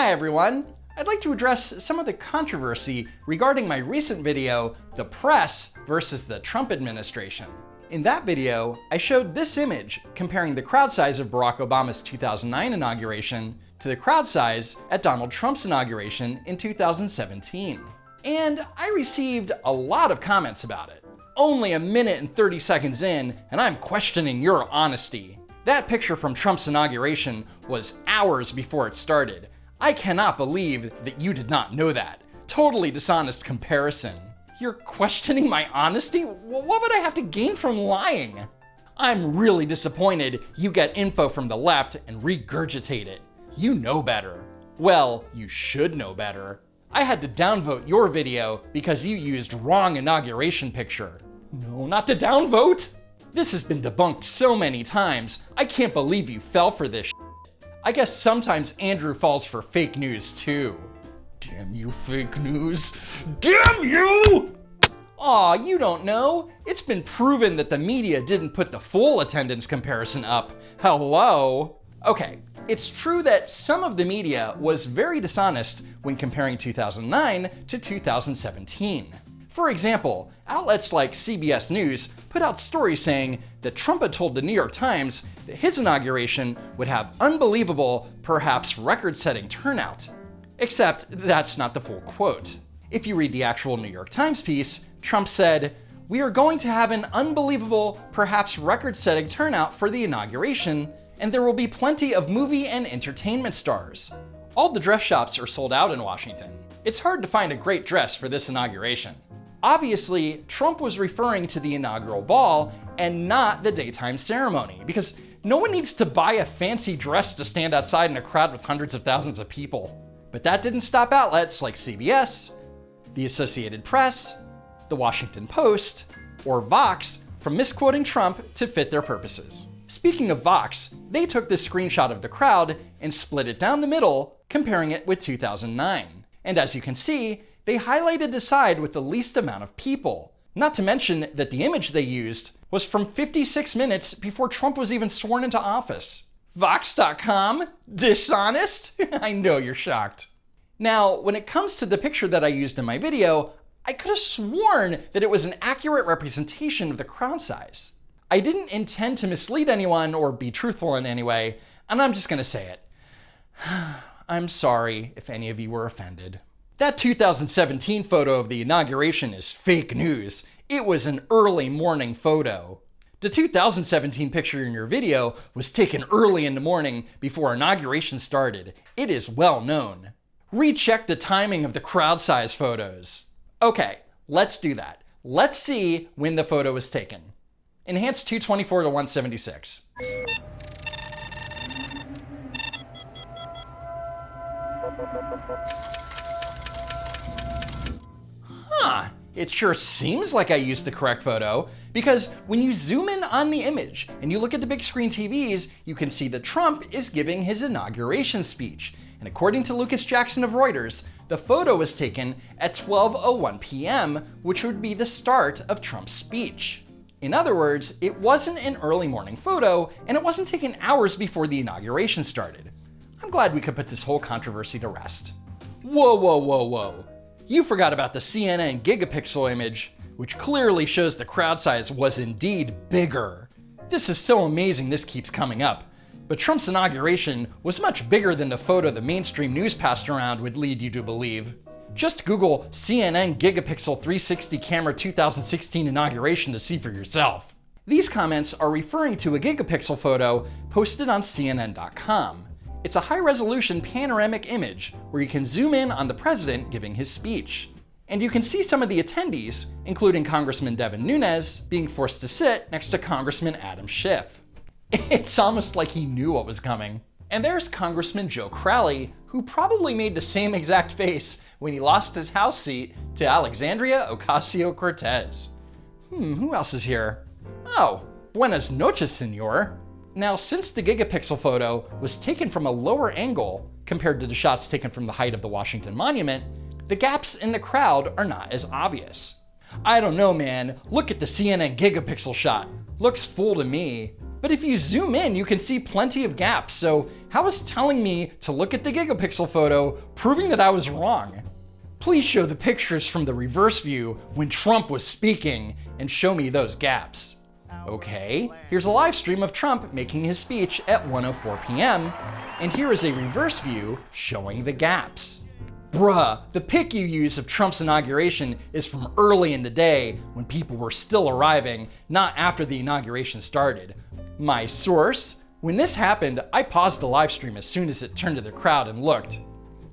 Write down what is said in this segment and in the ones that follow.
Hi everyone! I'd like to address some of the controversy regarding my recent video, The Press versus the Trump Administration. In that video, I showed this image comparing the crowd size of Barack Obama's 2009 inauguration to the crowd size at Donald Trump's inauguration in 2017. And I received a lot of comments about it. Only a minute and 30 seconds in, and I'm questioning your honesty. That picture from Trump's inauguration was hours before it started. I cannot believe that you did not know that. Totally dishonest comparison. You're questioning my honesty? What would I have to gain from lying? I'm really disappointed you get info from the left and regurgitate it. You know better. Well, you should know better. I had to downvote your video because you used wrong inauguration picture. No, not to downvote! This has been debunked so many times, I can't believe you fell for this shit. I guess sometimes Andrew falls for fake news too. Damn you, fake news. Damn you! Aw, you don't know. It's been proven that the media didn't put the full attendance comparison up. Hello? Okay, it's true that some of the media was very dishonest when comparing 2009 to 2017. For example, outlets like CBS News put out stories saying that Trump had told the New York Times that his inauguration would have unbelievable, perhaps record-setting turnout. Except that's not the full quote. If you read the actual New York Times piece, Trump said, "We are going to have an unbelievable, perhaps record-setting turnout for the inauguration, and there will be plenty of movie and entertainment stars. All the dress shops are sold out in Washington. It's hard to find a great dress for this inauguration." Obviously, Trump was referring to the inaugural ball and not the daytime ceremony, because no one needs to buy a fancy dress to stand outside in a crowd with hundreds of thousands of people. But that didn't stop outlets like CBS, the Associated Press, the Washington Post, or Vox from misquoting Trump to fit their purposes. Speaking of Vox, they took this screenshot of the crowd and split it down the middle, comparing it with 2009. And as you can see, they highlighted the side with the least amount of people. Not to mention that the image they used was from 56 minutes before Trump was even sworn into office. Vox.com? Dishonest? I know you're shocked. Now, when it comes to the picture that I used in my video, I could have sworn that it was an accurate representation of the crowd size. I didn't intend to mislead anyone or be truthful in any way, and I'm just gonna say it. I'm sorry if any of you were offended. That 2017 photo of the inauguration is fake news. It was an early morning photo. The 2017 picture in your video was taken early in the morning before inauguration started. It is well known. Recheck the timing of the crowd size photos. Okay, let's do that. Let's see when the photo was taken. Enhance 224 to 176. Huh, it sure seems like I used the correct photo, because when you zoom in on the image and you look at the big screen TVs, you can see that Trump is giving his inauguration speech. And according to Lucas Jackson of Reuters, the photo was taken at 12:01 p.m., which would be the start of Trump's speech. In other words, it wasn't an early morning photo, and it wasn't taken hours before the inauguration started. I'm glad we could put this whole controversy to rest. Whoa. You forgot about the CNN gigapixel image, which clearly shows the crowd size was indeed bigger. This is so amazing this keeps coming up. But Trump's inauguration was much bigger than the photo the mainstream news passed around would lead you to believe. Just Google CNN Gigapixel 360 Camera 2016 inauguration to see for yourself. These comments are referring to a gigapixel photo posted on CNN.com. It's a high-resolution panoramic image where you can zoom in on the president giving his speech. And you can see some of the attendees, including Congressman Devin Nunes, being forced to sit next to Congressman Adam Schiff. It's almost like he knew what was coming. And there's Congressman Joe Crowley, who probably made the same exact face when he lost his House seat to Alexandria Ocasio-Cortez. Who else is here? Oh, buenas noches, senor. Now, since the gigapixel photo was taken from a lower angle compared to the shots taken from the height of the Washington Monument, the gaps in the crowd are not as obvious. I don't know, man. Look at the CNN gigapixel shot. Looks full to me. But if you zoom in, you can see plenty of gaps, so how is telling me to look at the gigapixel photo proving that I was wrong? Please show the pictures from the reverse view when Trump was speaking and show me those gaps. Okay, here's a live stream of Trump making his speech at 1:04 p.m., and here is a reverse view showing the gaps. Bruh, the pic you use of Trump's inauguration is from early in the day when people were still arriving, not after the inauguration started. My source: when this happened, I paused the live stream as soon as it turned to the crowd and looked.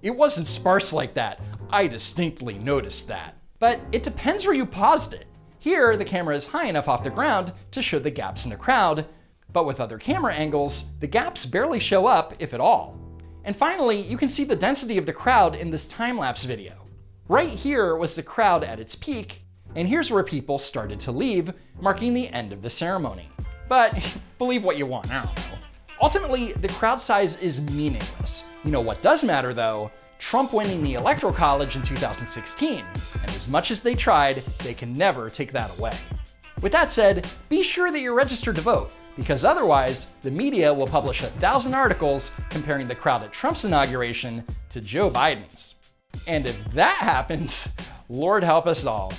It wasn't sparse like that. I distinctly noticed that. But it depends where you paused it. Here, the camera is high enough off the ground to show the gaps in the crowd, but with other camera angles, the gaps barely show up, if at all. And finally, you can see the density of the crowd in this time-lapse video. Right here was the crowd at its peak, and here's where people started to leave, marking the end of the ceremony. But believe what you want, I don't know. Ultimately, the crowd size is meaningless. You know what does matter though? Trump winning the Electoral College in 2016, and as much as they tried, they can never take that away. With that said, be sure that you're registered to vote, because otherwise, the media will publish 1,000 articles comparing the crowd at Trump's inauguration to Joe Biden's. And if that happens, Lord help us all.